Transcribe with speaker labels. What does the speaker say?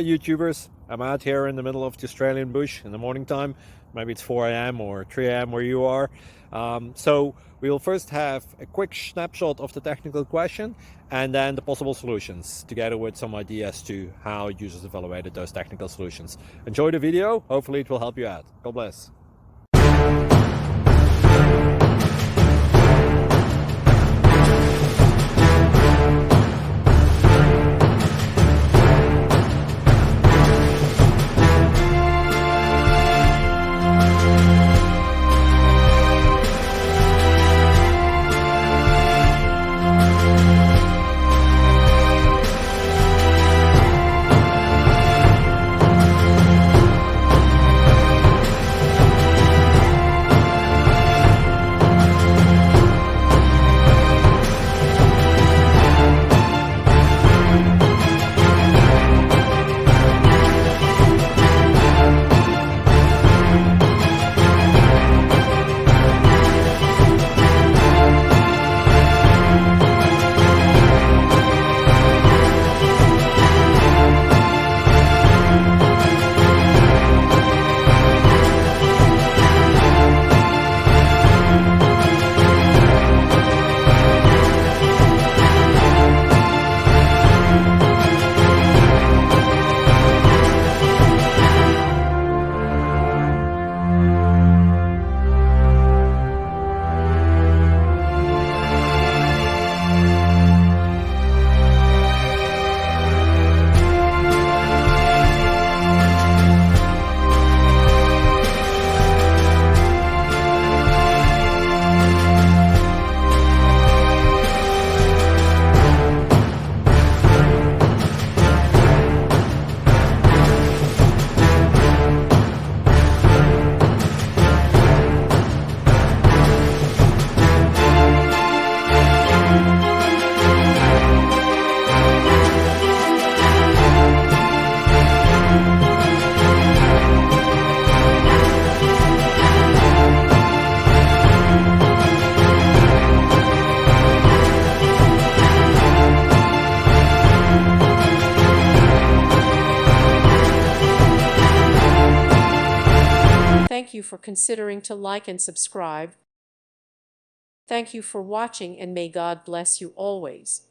Speaker 1: YouTubers. I'm out here in the middle of the Australian bush in the morning time. Maybe it's 4 a.m. or 3 a.m. where you are. So we'll first have a quick snapshot of the technical question and then the possible solutions, together with some ideas to how users evaluated those technical solutions. Enjoy the video. Hopefully it will help you out. God bless.
Speaker 2: Thank you for considering to like and subscribe. Thank you for watching, and may God bless you always.